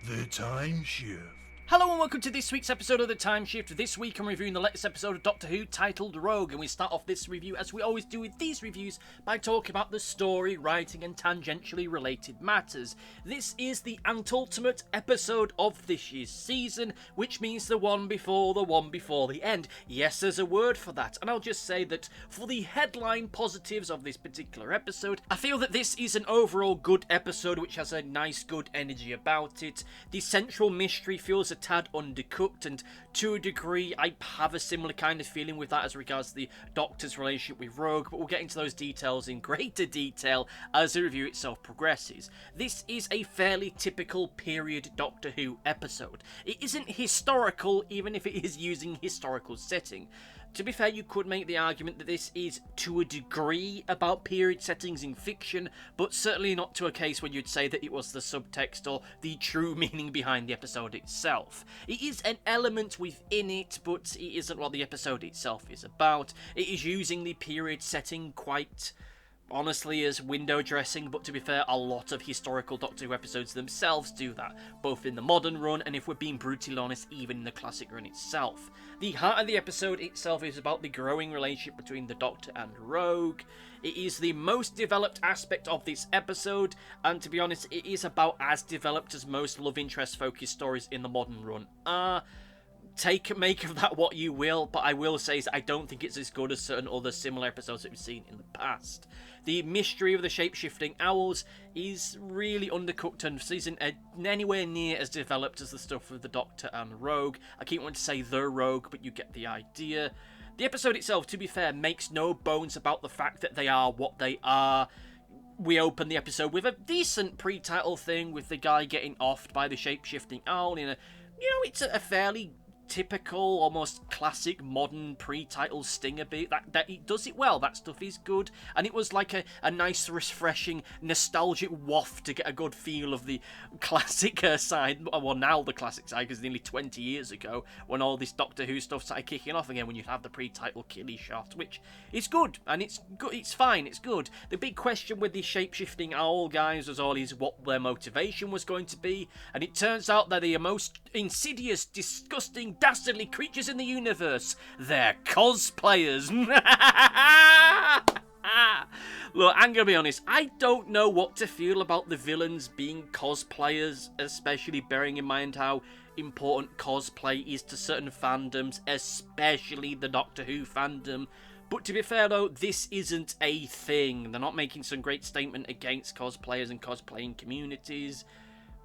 The Timeshift. Hello and welcome to this week's episode of The Timeshift. This week I'm reviewing the latest episode of Doctor Who titled Rogue, and we start off this review, as we always do with these reviews, by talking about the story, writing and tangentially related matters. This is the antepenultimate episode of this year's season, which means the one before the end. Yes, there's a word for that, and I'll just say that for the headline positives of this particular episode, I feel that this is an overall good episode which has a nice, good energy about it. The central mystery feels a tad undercooked, and to a degree I have a similar kind of feeling with that as regards to the Doctor's relationship with Rogue, but we'll get into those details in greater detail as the review itself progresses. This is a fairly typical period Doctor Who episode. It isn't historical, even if it is using historical setting. To be fair, you could make the argument that this is, to a degree, about period settings in fiction, but certainly not to a case where you'd say that it was the subtext or the true meaning behind the episode itself. It is an element within it, but it isn't what the episode itself is about. It is using the period setting quite honestly as window dressing, but to be fair, a lot of historical Doctor Who episodes themselves do that, both in the modern run and, if we're being brutally honest, even in the classic run itself. The heart of the episode itself is about the growing relationship between the Doctor and Rogue. It is the most developed aspect of this episode, and to be honest, it is about as developed as most love interest focused stories in the modern run are. Make of that what you will, but I will say is I don't think it's as good as certain other similar episodes that we've seen in the past. The mystery of the shape-shifting owls is really undercooked and isn't anywhere near as developed as the stuff with the Doctor and Rogue. I keep wanting to say the Rogue, but you get the idea. The episode itself, to be fair, makes no bones about the fact that they are what they are. We open the episode with a decent pre-title thing with the guy getting offed by the shape-shifting owl in a, it's a fairly typical, almost classic modern pre-title stinger beat. That it does it well. That stuff is good, and it was like a nice, refreshing, nostalgic waft to get a good feel of the classic side. Well, now the classic side, because nearly 20 years ago, when all this Doctor Who stuff started kicking off again, when you have the pre-title killy shot, which is good, and it's good. It's fine. It's good. The big question with the shape-shifting owl guys was always what their motivation was going to be, and it turns out they're the most insidious, disgusting, dastardly creatures in the universe. They're cosplayers. Look, I'm gonna be honest, I don't know what to feel about the villains being cosplayers, especially bearing in mind how important cosplay is to certain fandoms, especially the Doctor Who fandom. But to be fair though, this isn't a thing. They're not making some great statement against cosplayers and cosplaying communities.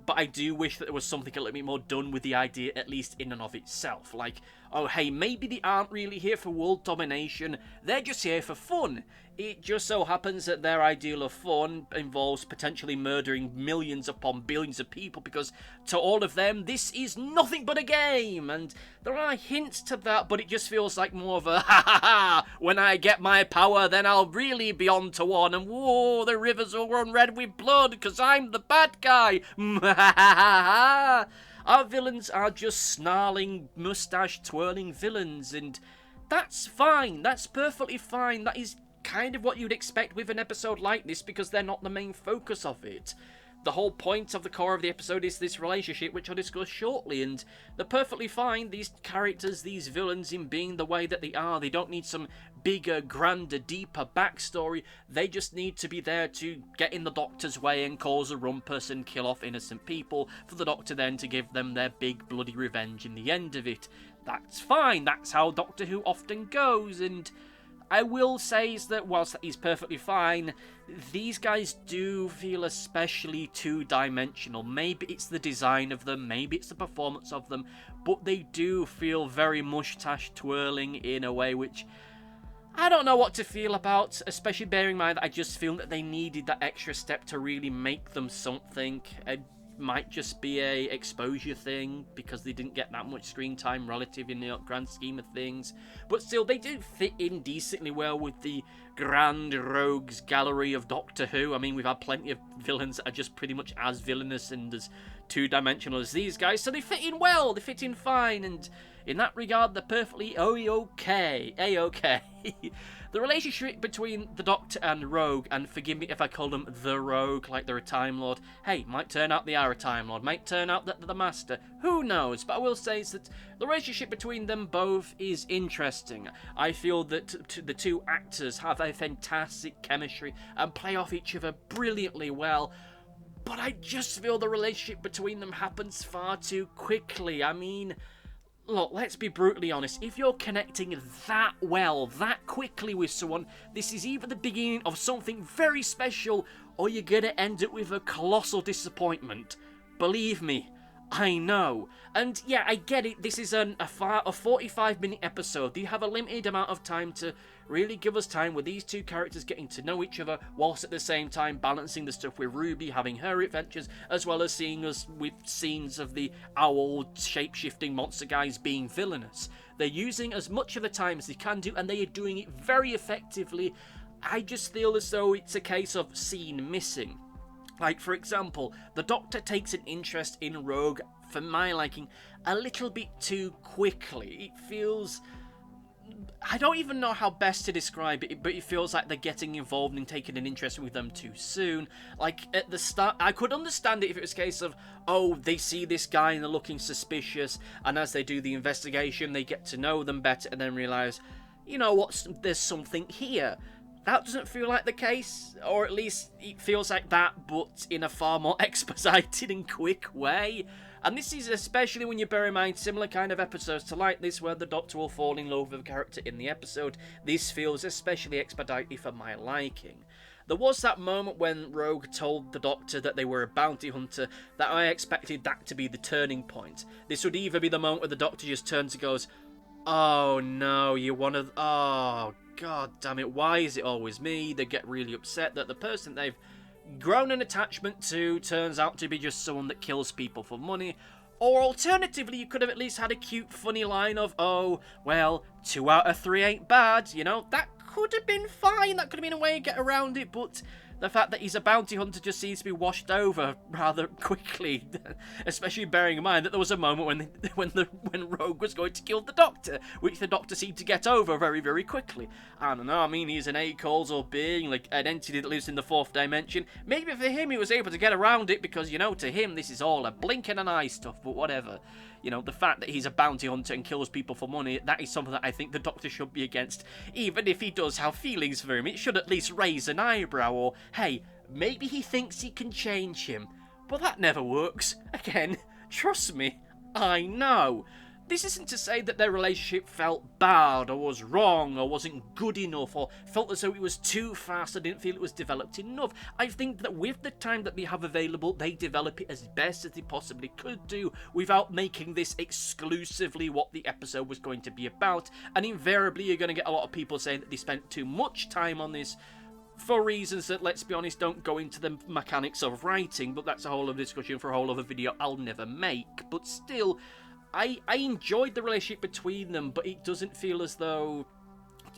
But I do wish that there was something a little bit more done with the idea, at least in and of itself. Like, oh hey, maybe they aren't really here for world domination, they're just here for fun. It just so happens that their ideal of fun involves potentially murdering millions upon billions of people, because to all of them, this is nothing but a game. And there are hints to that, but it just feels like more of a ha ha ha, when I get my power, then I'll really be on to one, and whoa, the rivers will run red with blood, because I'm the bad guy. Our villains are just snarling, mustache-twirling villains, and that's fine. That's perfectly fine. That is kind of what you'd expect with an episode like this, because they're not the main focus of it. The whole point of the core of the episode is this relationship, which I'll discuss shortly, and they're perfectly fine, these characters, these villains, in being the way that they are. They don't need some bigger, grander, deeper backstory. They just need to be there to get in the Doctor's way and cause a rumpus and kill off innocent people, for the Doctor then to give them their big bloody revenge in the end of it. That's fine, that's how Doctor Who often goes, and I will say is that whilst that is perfectly fine, these guys do feel especially two-dimensional. Maybe it's the design of them, maybe it's the performance of them, but they do feel very mustache-twirling in a way which I don't know what to feel about, especially bearing in mind that I just feel that they needed that extra step to really make them something. It might just be a exposure thing, because they didn't get that much screen time relative in the grand scheme of things. But still, they do fit in decently well with the grand rogues gallery of Doctor Who. I mean, we've had plenty of villains that are just pretty much as villainous and as two-dimensional as these guys, so they fit in well, they fit in fine, and in that regard, they're perfectly A-okay. The relationship between the Doctor and Rogue, and forgive me if I call them the Rogue, like they're a Time Lord. Hey, might turn out they are a Time Lord, might turn out that they're the Master. Who knows? But I will say is that the relationship between them both is interesting. I feel that the two actors have a fantastic chemistry and play off each other brilliantly well. But I just feel the relationship between them happens far too quickly. I mean, look, let's be brutally honest. If you're connecting that well, that quickly with someone, this is either the beginning of something very special, or you're gonna end up with a colossal disappointment. Believe me, I know. And yeah, I get it, this is a 45-minute episode. You have a limited amount of time to really give us time with these two characters getting to know each other, whilst at the same time balancing the stuff with Ruby, having her adventures, as well as seeing us with scenes of the owl shape-shifting monster guys being villainous. They're using as much of the time as they can do, and they are doing it very effectively. I just feel as though it's a case of scene missing. Like, for example, the Doctor takes an interest in Rogue, for my liking, a little bit too quickly. It feels... I don't even know how best to describe it, but it feels like they're getting involved and taking an interest with them too soon. Like, at the start, I could understand it if it was a case of, oh, they see this guy and they're looking suspicious, and as they do the investigation, they get to know them better and then realise, you know what, there's something here. That doesn't feel like the case, or at least it feels like that, but in a far more exposited and quick way. And this is especially when you bear in mind similar kind of episodes to like this, where the Doctor will fall in love with a character in the episode. This feels especially expedited for my liking. There was that moment when Rogue told the Doctor that they were a bounty hunter, that I expected that to be the turning point. This would either be the moment where the Doctor just turns and goes, oh no, you're one of... oh, god damn it, why is it always me? They get really upset that the person they've grown an attachment to turns out to be just someone that kills people for money. Or alternatively, you could have at least had a cute, funny line of, oh, well, 2 out of 3 ain't bad, you know? That could have been fine, that could have been a way to get around it, but the fact that he's a bounty hunter just seems to be washed over rather quickly, especially bearing in mind that there was a moment when Rogue was going to kill the Doctor, which the Doctor seemed to get over very, very quickly. I don't know, I mean, he's an A-causal being, like an entity that lives in the 4th dimension. Maybe for him he was able to get around it because, you know, to him this is all a blink and an eye stuff, but whatever. You know, the fact that he's a bounty hunter and kills people for money, that is something that I think the Doctor should be against. Even if he does have feelings for him, it should at least raise an eyebrow, or, hey, maybe he thinks he can change him. But that never works. Again, trust me, I know. This isn't to say that their relationship felt bad, or was wrong, or wasn't good enough, or felt as though it was too fast, I didn't feel it was developed enough. I think that with the time that they have available, they develop it as best as they possibly could do, without making this exclusively what the episode was going to be about, and invariably you're going to get a lot of people saying that they spent too much time on this, for reasons that, let's be honest, don't go into the mechanics of writing, but that's a whole other discussion for a whole other video I'll never make. But still, I enjoyed the relationship between them, but it doesn't feel as though...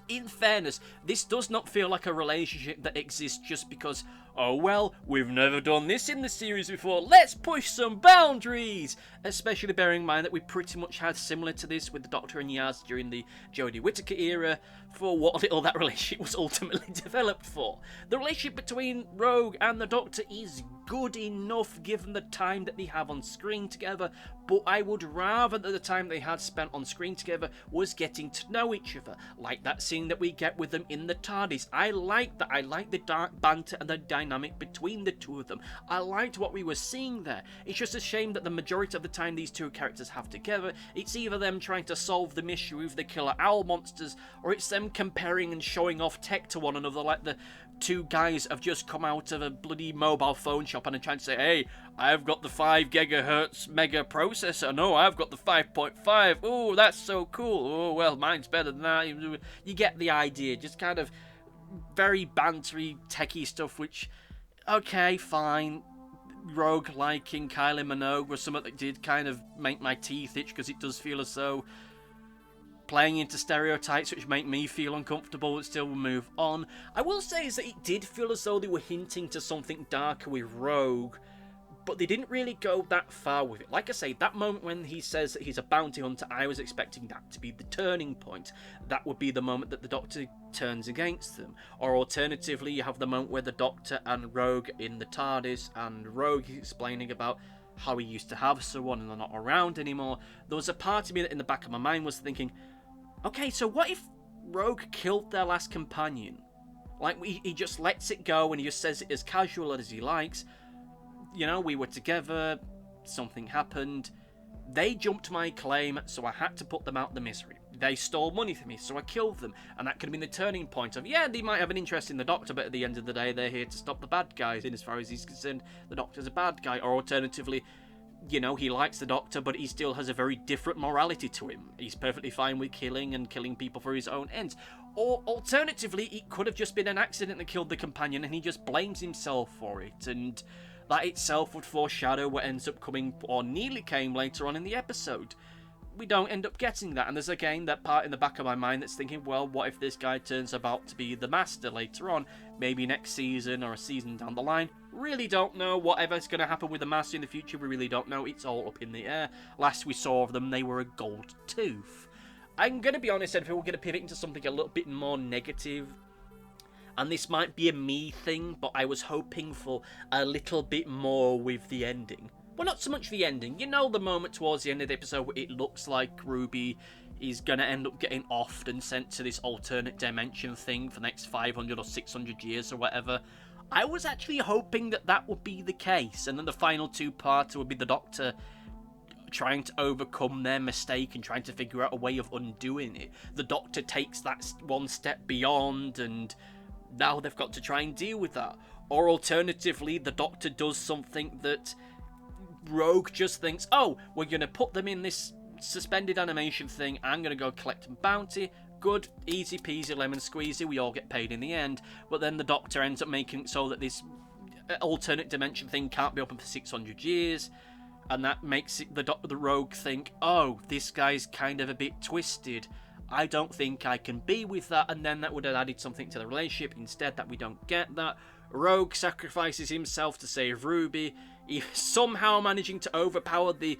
In fairness, this does not feel like a relationship that exists just because, oh well, we've never done this in the series before, let's push some boundaries! Especially bearing in mind that we pretty much had similar to this with the Doctor and Yaz during the Jodie Whittaker era, for what little that relationship was ultimately developed for. The relationship between Rogue and the Doctor is good enough given the time that they have on screen together, but I would rather that the time they had spent on screen together was getting to know each other, like that scene that we get with them in the TARDIS. I like that. I like the dark banter and the dynamic between the two of them. I liked what we were seeing there. It's just a shame that the majority of the time these two characters have together, it's either them trying to solve the mystery with the killer owl monsters, or it's them comparing and showing off tech to one another, like the two guys have just come out of a bloody mobile phone shop and are trying to say, hey, I've got the 5 gigahertz mega processor. No, I've got the 5.5. Oh, that's so cool. Oh, well, mine's better than that. You get the idea. Just kind of very bantery, techie stuff, which, okay, fine. Rogue liking Kylie Minogue was something that did kind of make my teeth itch, because it does feel as though playing into stereotypes which make me feel uncomfortable, but still will move on. I will say is that it did feel as though they were hinting to something darker with Rogue, But they didn't really go that far with it. Like I say, that moment when he says that he's a bounty hunter, I was expecting that to be the turning point. That would be the moment that the Doctor turns against them. Or alternatively, you have the moment where the Doctor and Rogue in the TARDIS, and Rogue is explaining about how he used to have someone and they're not around anymore. There was a part of me that in the back of my mind was thinking, okay, so what if Rogue killed their last companion? Like, he just lets it go and he just says it as casual as he likes. You know, we were together, something happened, they jumped my claim, so I had to put them out the misery. They stole money from me, so I killed them. And that could have been the turning point of, yeah, they might have an interest in the Doctor, but at the end of the day, they're here to stop the bad guys. And as far as he's concerned, the Doctor's a bad guy. Or alternatively, you know, he likes the Doctor, but he still has a very different morality to him. He's perfectly fine with killing people for his own ends. Or alternatively, it could have just been an accident that killed the companion, and he just blames himself for it. And that itself would foreshadow what ends up coming, or nearly came, later on in the episode. We don't end up getting that, and there's again that part in the back of my mind that's thinking, well, what if this guy turns about to be the Master later on? Maybe next season or a season down the line. Really don't know. Whatever's going to happen with the Master in the future, we really don't know. It's all up in the air. Last we saw of them, they were a gold tooth. I'm going to be honest, if we're going to pivot into something a little bit more negative, and this might be a me thing, but I was hoping for a little bit more with the ending. Well, not so much the ending. You know, the moment towards the end of the episode where it looks like Ruby is going to end up getting offed and sent to this alternate dimension thing for the next 500 or 600 years or whatever. I was actually hoping that that would be the case, and then the final two parts would be the Doctor trying to overcome their mistake and trying to figure out a way of undoing it. The Doctor takes that one step beyond, and now they've got to try and deal with that. Or alternatively, the Doctor does something that Rogue just thinks, oh, we're going to put them in this suspended animation thing, I'm going to go collect a bounty. Good, easy peasy lemon squeezy, we all get paid in the end. But then the Doctor ends up making it so that this alternate dimension thing can't be open for 600 years. And that makes it the Rogue think, oh, this guy's kind of a bit twisted. I don't think I can be with that. And then that would have added something to the relationship. Instead, that we don't get that. Rogue sacrifices himself to save Ruby. He somehow managing to overpower the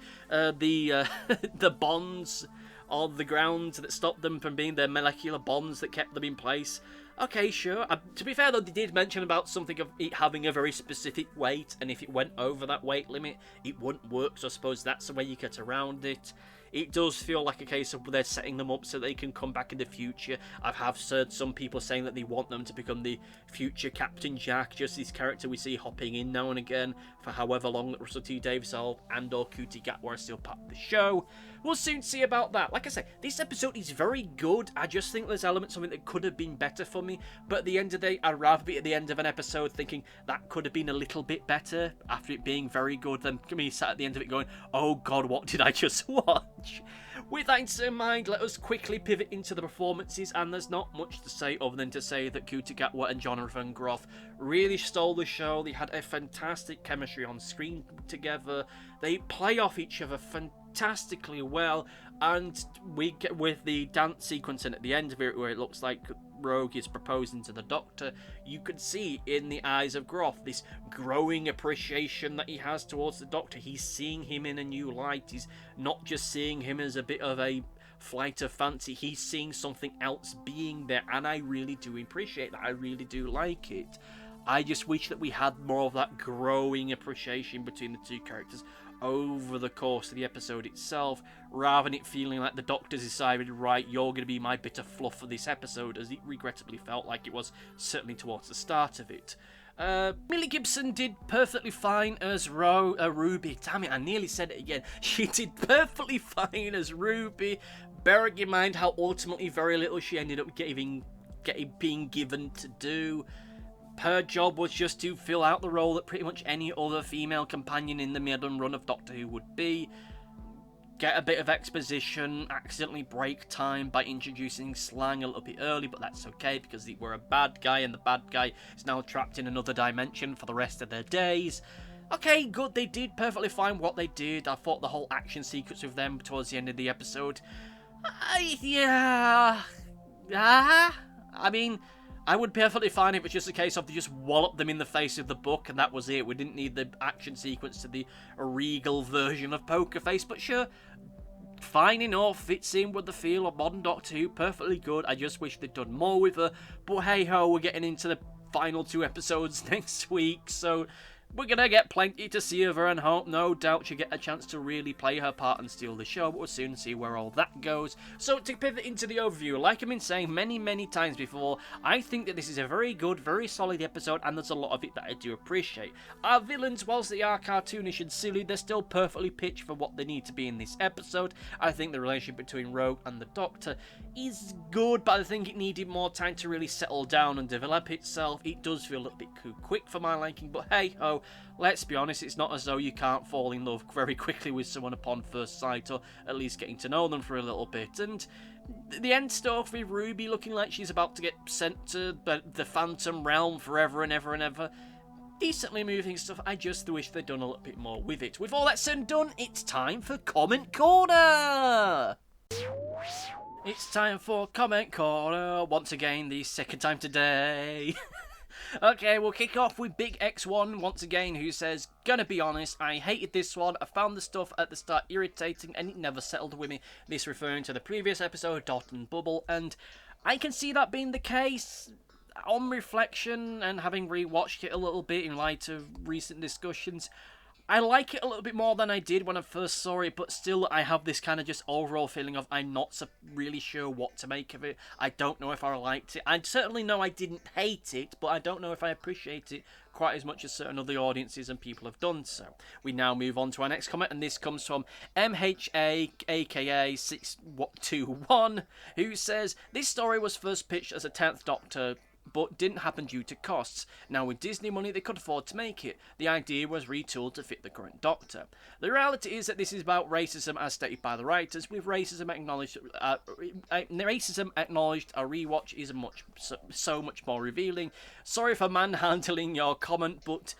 bonds on the ground that stopped them from being the molecular bonds that kept them in place. Okay, sure. To be fair, though, they did mention about something of it having a very specific weight, and if it went over that weight limit, it wouldn't work, so I suppose that's the way you get around it. It does feel like a case of they're setting them up so they can come back in the future. I have heard some people saying that they want them to become the future Captain Jack, just this character we see hopping in now and again for however long that Russell T Davies and or Ncuti Gatwa are still part of the show. We'll soon see about that. Like I say, this episode is very good. I just think there's elements of it that could have been better for me, but at the end of the day, I'd rather be at the end of an episode thinking that could have been a little bit better after it being very good than me sat at the end of it going, oh god, what did I just watch? With that in mind, let us quickly pivot into the performances, and there's not much to say other than to say that Ncuti Gatwa and Jonathan Groff really stole the show. They had a fantastic chemistry on screen together. They play off each other fantastically well, and we get with the dance sequence and at the end of it where it looks like Rogue is proposing to the Doctor, you could see in the eyes of Groff this growing appreciation that he has towards the Doctor. He's seeing him in a new light. He's not just seeing him as a bit of a flight of fancy. He's seeing something else being there, and I really do appreciate that. I really do like it. I just wish that we had more of that growing appreciation between the two characters over the course of the episode itself, rather than it feeling like the Doctor's decided, right, you're going to be my bit of fluff for this episode, as it regrettably felt like it was, certainly towards the start of it. Millie Gibson did perfectly fine as Ruby. Damn it, I nearly said it again. She did perfectly fine as Ruby, bearing in mind how ultimately very little she ended up being given to do. Her job was just to fill out the role that pretty much any other female companion in the modern run of Doctor Who would be. Get a bit of exposition, accidentally break time by introducing slang a little bit early, but that's okay because we're a bad guy and the bad guy is now trapped in another dimension for the rest of their days. Okay, good, they did perfectly fine what they did. I thought the whole action sequence with them towards the end of the episode, I mean, I would be perfectly fine if it's just a case of they just wallop them in the face of the book and that was it. We didn't need the action sequence to the regal version of Poker Face, but sure, fine enough, fits in with the feel of modern Doctor Who, perfectly good. I just wish they'd done more with her, but hey ho, we're getting into the final 2 episodes next week, so we're gonna get plenty to see of her and hope no doubt she'll get a chance to really play her part and steal the show, but we'll soon see where all that goes. So to pivot into the overview, like I've been saying many times before, I think that this is a very good, very solid episode, and there's a lot of it that I do appreciate. Our villains, whilst they are cartoonish and silly, they're still perfectly pitched for what they need to be in this episode. I think the relationship between Rogue and the Doctor is good, but I think it needed more time to really settle down and develop itself. It does feel a little bit too quick for my liking, but hey ho, let's be honest, it's not as though you can't fall in love very quickly with someone upon first sight, or at least getting to know them for a little bit. And the end stuff with Ruby looking like she's about to get sent to the Phantom Realm forever and ever and ever, decently moving stuff. I just wish they'd done a little bit more with it. With all that said and done, it's time for Comment Corner! It's time for Comment Corner, once again, the second time today. Okay, we'll kick off with Big X1 once again, who says, "Gonna be honest, I hated this one. I found the stuff at the start irritating and it never settled with me." This referring to the previous episode, Dot and Bubble, and I can see that being the case. On reflection and having rewatched it a little bit in light of recent discussions, I like it a little bit more than I did when I first saw it, but still I have this kind of just overall feeling of I'm not really sure what to make of it. I don't know if I liked it. I certainly know I didn't hate it, but I don't know if I appreciate it quite as much as certain other audiences and people have done so. We now move on to our next comment, and this comes from MHA, aka 621, who says, "This story was first pitched as a 10th Doctor, but didn't happen due to costs. Now with Disney money they could afford to make it. The idea was retooled to fit the current Doctor. The reality is that this is about racism as stated by the writers. With racism acknowledged, a rewatch is so much more revealing. Sorry for manhandling your comment, but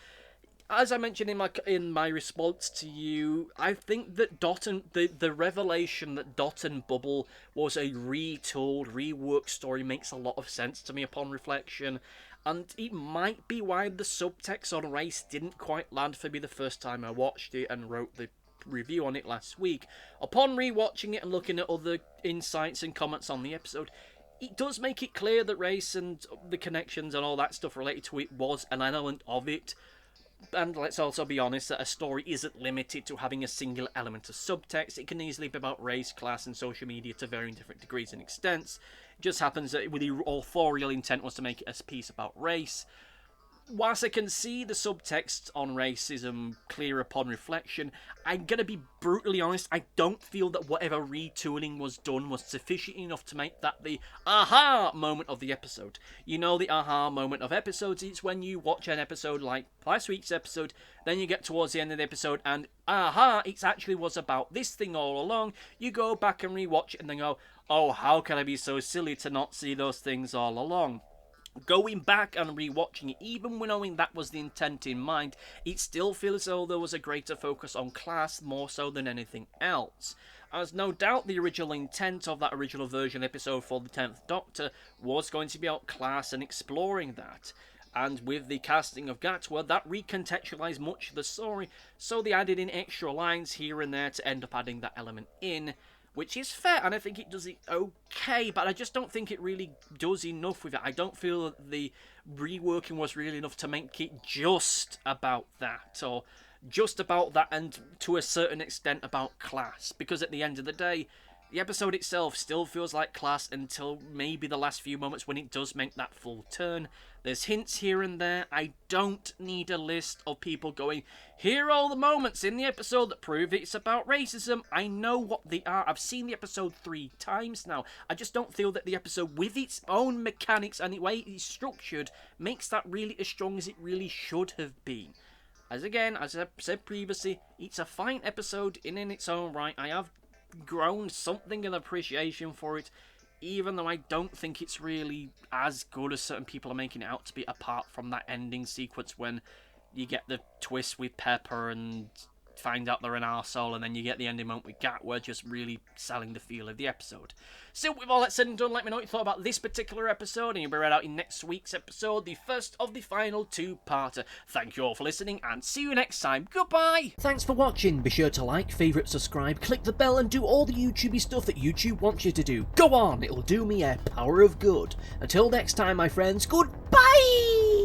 as I mentioned in my response to you, I think that the revelation that Dot and Bubble was a retooled, reworked story makes a lot of sense to me upon reflection, and it might be why the subtext on race didn't quite land for me the first time I watched it and wrote the review on it last week. Upon rewatching it and looking at other insights and comments on the episode, it does make it clear that race and the connections and all that stuff related to it was an element of it. And let's also be honest that a story isn't limited to having a singular element of subtext. It can easily be about race, class, and social media to varying different degrees and extents. It just happens that the authorial intent was to make it a piece about race. Whilst I can see the subtext on racism clear upon reflection, I'm going to be brutally honest, I don't feel that whatever retooling was done was sufficient enough to make that the aha moment of the episode. You know the aha moment of episodes, it's when you watch an episode like last week's episode, then you get towards the end of the episode and aha, it actually was about this thing all along. You go back and rewatch it and then go, oh, how can I be so silly to not see those things all along? Going back and rewatching it, even when knowing that was the intent in mind, it still feels as though there was a greater focus on class more so than anything else. As no doubt the original intent of that original version episode for the 10th Doctor was going to be about class and exploring that. And with the casting of Gatwa, that recontextualised much of the story, so they added in extra lines here and there to end up adding that element in, which is fair, and I think it does it okay, but I just don't think it really does enough with it. I don't feel that the reworking was really enough to make it just about that, or just about that, and to a certain extent about class, because at the end of the day, the episode itself still feels like class until maybe the last few moments when it does make that full turn. There's hints here and there. I don't need a list of people going, here are all the moments in the episode that prove it's about racism. I know what they are. I've seen the episode 3 times now. I just don't feel that the episode, with its own mechanics and the way it's structured, makes that really as strong as it really should have been. As I said previously, it's a fine episode in its own right. I have grown something of appreciation for it, even though I don't think it's really as good as certain people are making it out to be, apart from that ending sequence when you get the twist with Pepper and find out they're an arsehole, and then you get the ending moment with Gatwa just really selling the feel of the episode. So with all that said and done, let me know what you thought about this particular episode, and you'll be read out in next week's episode, the first of the final two-parter. Thank you all for listening, and see you next time. Goodbye! Thanks for watching. Be sure to like, favourite, subscribe, click the bell, and do all the YouTubey stuff that YouTube wants you to do. Go on, it'll do me a power of good. Until next time, my friends, goodbye!